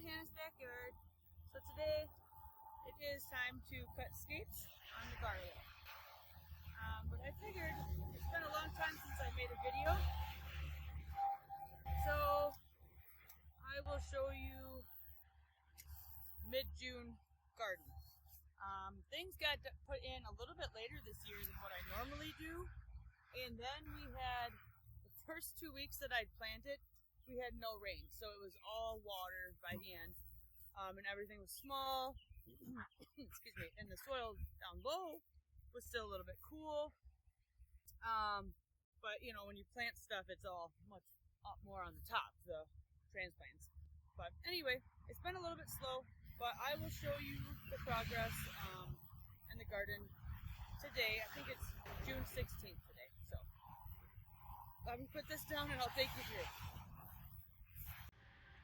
to Hannah's backyard. So today it is time to cut scapes on the garlic. But I figured it's been a long time since I made a video, so I will show you mid-June garden. Things got put in a little bit later this year than what I normally do, and then we had the first 2 weeks that I'd planted, we had no rain, so it was all water by hand, and everything was small. Excuse me. And the soil down low was still a little bit cool, but you know, when you plant stuff, it's all much more on the top, the transplants. But anyway, it's been a little bit slow, but I will show you the progress in the garden today. I think it's June 16th today, so let me put this down and I'll take you through.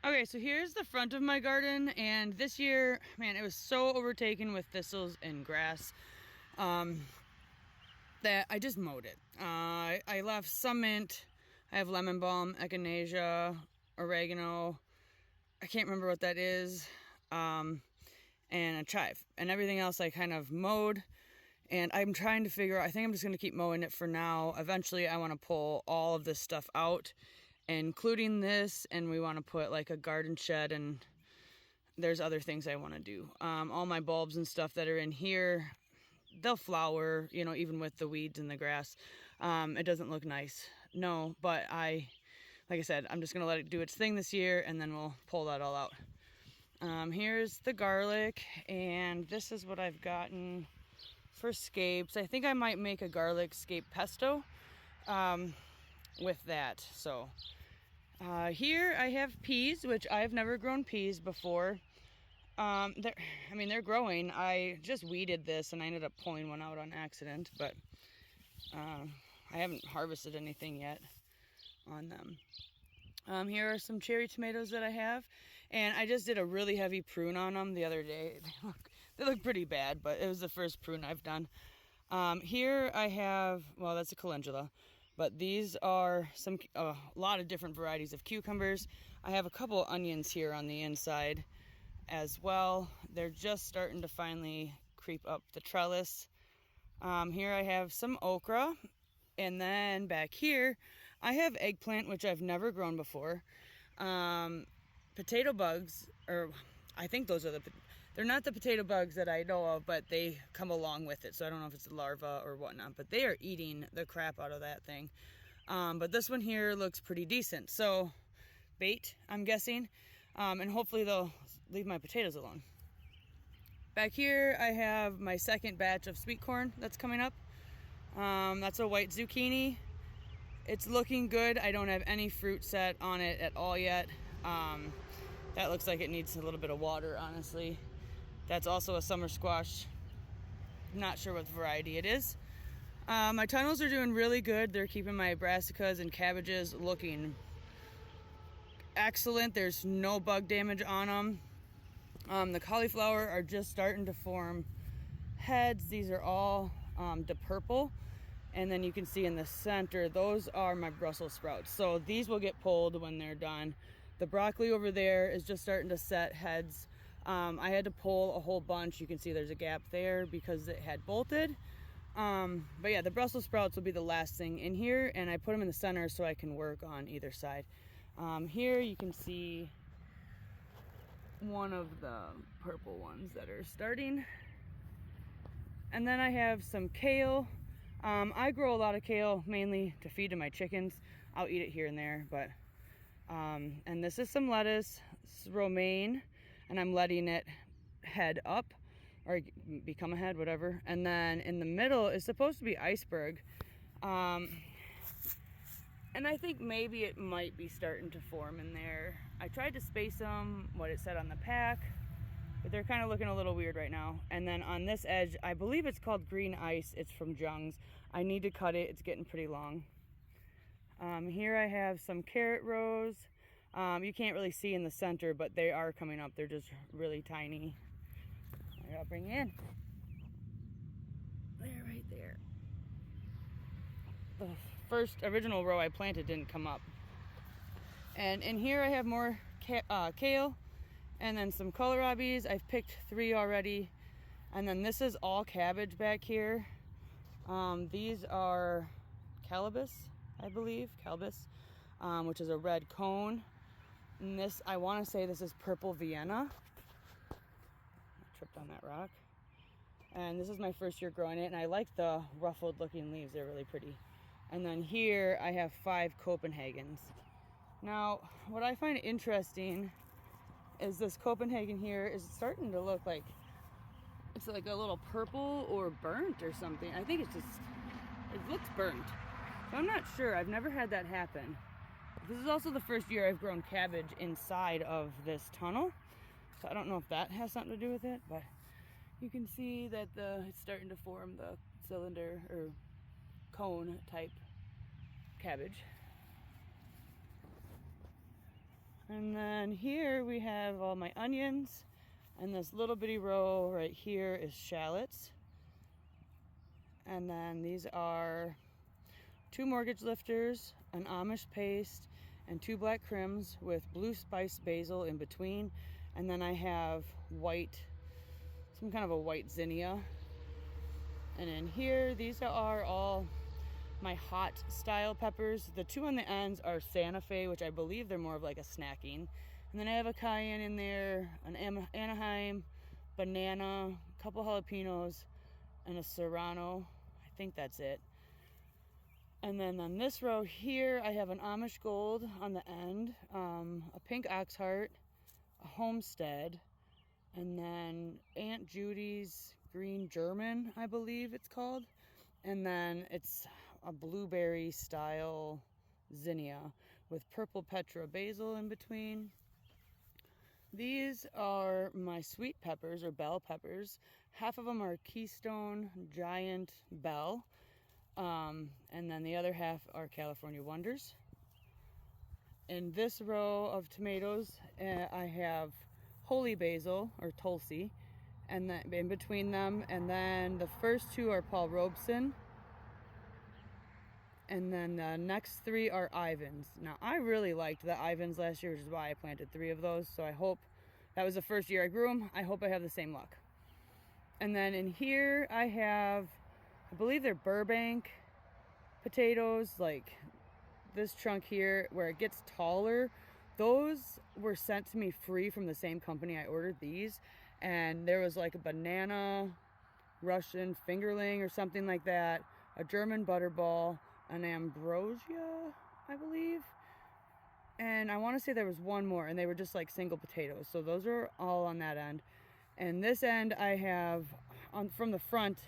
Okay, so here's the front of my garden, and this year, man, it was so overtaken with thistles and grass that I just mowed it. I left some mint. I have lemon balm, echinacea, oregano, I can't remember what that is, and a chive. And everything else I kind of mowed, and I'm trying to figure out, I think I'm just going to keep mowing it for now. Eventually I want to pull all of this stuff out, including this, and we want to put like a garden shed, and there's other things I want to do. All my bulbs and stuff that are in here, they'll flower, you know, even with the weeds and the grass. It doesn't look nice, no, but like I said, I'm just gonna let it do its thing this year, and then we'll pull that all out. Here's the garlic, and this is what I've gotten for scapes. I think I might make a garlic scape pesto with that. So here I have peas, which I've never grown peas before. They're growing. I just weeded this and I ended up pulling one out on accident, but I haven't harvested anything yet on them. Here are some cherry tomatoes that I have, and I just did a really heavy prune on them the other day. They look pretty bad, but it was the first prune I've done. Here I have, well, that's a calendula, but these are a lot of different varieties of cucumbers. I have a couple onions here on the inside as well. They're just starting to finally creep up the trellis. Here I have some okra, and then back here I have eggplant, which I've never grown before. Potato bugs, or I think those are they're not the potato bugs that I know of, but they come along with it, so I don't know if it's a larva or whatnot, but they are eating the crap out of that thing. But this one here looks pretty decent, so bait, I'm guessing, and hopefully they'll leave my potatoes alone. Back here I have my second batch of sweet corn that's coming up. That's a white zucchini. It's looking good. I don't have any fruit set on it at all yet. That looks like it needs a little bit of water, honestly. That's also a summer squash. Not sure what variety it is. My tunnels are doing really good. They're keeping my brassicas and cabbages looking excellent. There's no bug damage on them. The cauliflower are just starting to form heads. These are all the purple, and then you can see in the center, those are my Brussels sprouts. So these will get pulled when they're done. The broccoli over there is just starting to set heads. I had to pull a whole bunch. You can see there's a gap there because it had bolted. But yeah, the Brussels sprouts will be the last thing in here, and I put them in the center so I can work on either side. Here you can see one of the purple ones that are starting. And then I have some kale. I grow a lot of kale mainly to feed to my chickens. I'll eat it here and there, but and this is some lettuce. This is romaine, and I'm letting it head up or become a head, whatever. And then in the middle is supposed to be iceberg, and I think maybe it might be starting to form in there. I tried to space them what it said on the pack, but they're kind of looking a little weird right now. And then on this edge, I believe it's called green ice. It's from Jung's. I need to cut it. It's getting pretty long. Here I have some carrot rows. You can't really see in the center, but they are coming up. They're just really tiny. I gotta bring it in. There, right there. The first original row I planted didn't come up. And in here I have more kale. And then some kohlrabies. I've picked 3 already. And then this is all cabbage back here. These are Calibus, I believe, Calibus, which is a red cone. And this, I want to say this is purple Vienna. I tripped on that rock. And this is my first year growing it, and I like the ruffled looking leaves. They're really pretty. And then here I have 5 Copenhagens. Now, what I find interesting is this Copenhagen here is starting to look like it's like a little purple or burnt or something. I think it's just, it looks burnt. So I'm not sure. I've never had that happen. This is also the first year I've grown cabbage inside of this tunnel. So I don't know if that has something to do with it, but you can see that it's starting to form the cylinder or cone type cabbage. And then here we have all my onions, and this little bitty row right here is shallots. And then these are 2 mortgage lifters, an Amish paste, and 2 black crims with blue spice basil in between. And then I have white, some kind of a white zinnia. And in here, these are all my hot style peppers. The 2 on the ends are Santa Fe, which I believe they're more of like a snacking. And then I have a cayenne in there, an Anaheim, banana, a couple jalapenos, and a serrano. I think that's it. And then on this row here, I have an Amish gold on the end, a pink ox heart, a homestead, and then Aunt Judy's green German, I believe it's called. And then it's a blueberry style zinnia with purple petra basil in between. These are my sweet peppers or bell peppers. Half of them are Keystone Giant Bell. And then the other half are California Wonders. In this row of tomatoes, I have holy basil or Tulsi, and then in between them, and then the first 2 are Paul Robeson, and then the next 3 are Ivans. Now I really liked the Ivans last year, which is why I planted 3 of those. So I hope that was the first year I grew them. I hope I have the same luck. And then in here I have, I believe they're Burbank potatoes, like this chunk here where it gets taller. Those were sent to me free from the same company I ordered these, and there was like a banana Russian fingerling or something like that, a German butterball, an ambrosia, I believe, and I want to say there was one more, and they were just like single potatoes. So those are all on that end. And this end I have from the front,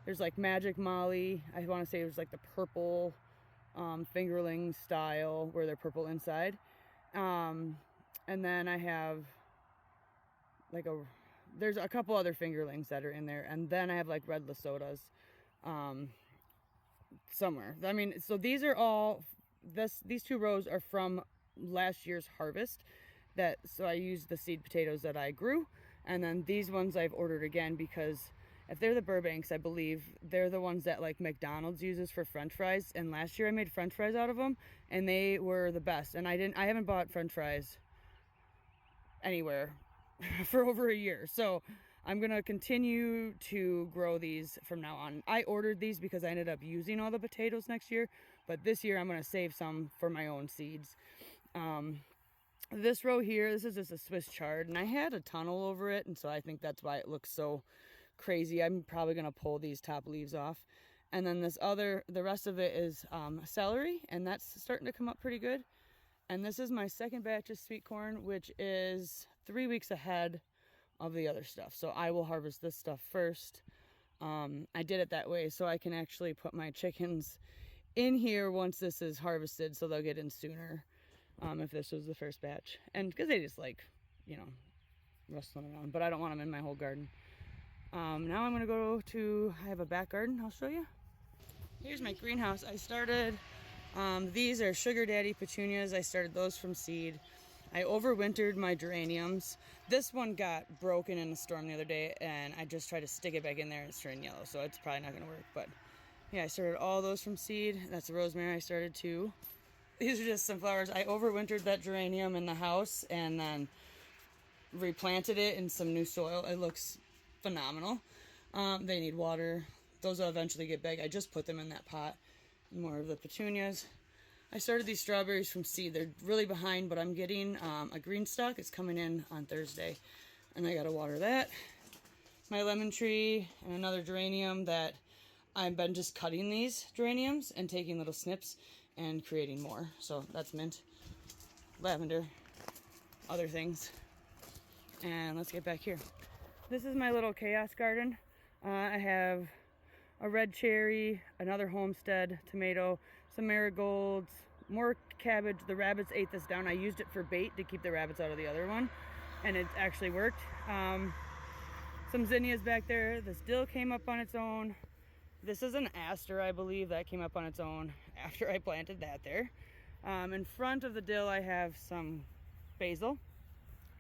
there's like Magic Molly. I want to say it was like the purple fingerling style where they're purple inside. And then I have like there's a couple other fingerlings that are in there. And then I have like red Lesotas somewhere. I mean, so these are all, these 2 rows are from last year's harvest. So I used the seed potatoes that I grew. And then these ones I've ordered again because if they're the Burbanks, I believe they're the ones that like McDonald's uses for French fries. And last year I made French fries out of them, and they were the best. And I haven't bought French fries anywhere for over a year. So I'm gonna continue to grow these from now on. I ordered these because I ended up using all the potatoes next year, but this year I'm gonna save some for my own seeds. This row here, this is just a Swiss chard, and I had a tunnel over it, and so I think that's why it looks so crazy. I'm probably gonna pull these top leaves off. And then the rest of it is celery, and that's starting to come up pretty good. And this is my second batch of sweet corn, which is 3 weeks ahead of the other stuff. So I will harvest this stuff first. I did it that way so I can actually put my chickens in here once this is harvested, so they'll get in sooner if this was the first batch. And because they just like, you know, rustling around, but I don't want them in my whole garden. Now I'm gonna go to, I have a back garden, I'll show you. Here's my greenhouse. I started, these are Sugar Daddy petunias. I started those from seed. I overwintered my geraniums. This one got broken in a storm the other day, and I just tried to stick it back in there and it's turning yellow, so it's probably not gonna work. But yeah, I started all those from seed. That's the rosemary I started too. These are just some flowers. I overwintered that geranium in the house, and then replanted it in some new soil. It looks phenomenal. They need water. Those will eventually get big. I just put them in that pot. More of the petunias. I started these strawberries from seed. They're really behind, but I'm getting a green stalk. It's coming in on Thursday, and I gotta water that. My lemon tree and another geranium that I've been just cutting these geraniums and taking little snips and creating more. So that's mint, lavender, other things. And let's get back here. This is my little chaos garden. I have a red cherry, another homestead tomato, some marigolds, more cabbage. The rabbits ate this down. I used it for bait to keep the rabbits out of the other one, and it actually worked. Some zinnias back there. This dill came up on its own. This is an aster, I believe, that came up on its own after I planted that there. In front of the dill, I have some basil.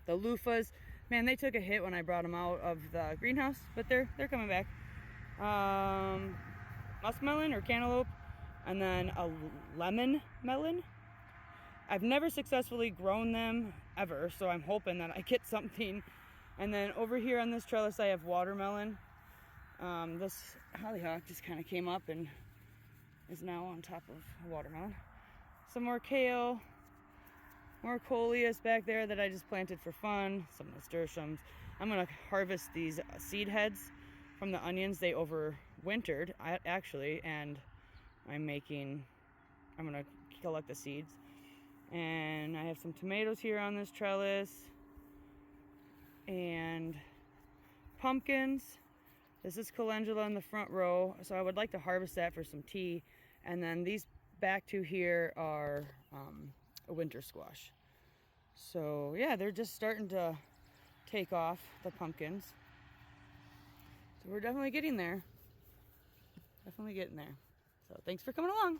The loofahs, man, they took a hit when I brought them out of the greenhouse, but they're coming back. Muskmelon or cantaloupe, and then a lemon melon. I've never successfully grown them ever, so I'm hoping that I get something. And then over here on this trellis I have watermelon. This hollyhock just kind of came up and is now on top of a watermelon. Some more kale, more coleus back there that I just planted for fun, some nasturtiums. I'm gonna harvest these seed heads from the onions. They overwintered actually, and I'm gonna collect the seeds. And I have some tomatoes here on this trellis and pumpkins. This is calendula in the front row, so I would like to harvest that for some tea. And then these back two here are a winter squash. So yeah, they're just starting to take off, the pumpkins. So we're definitely getting there. Definitely getting there. So thanks for coming along.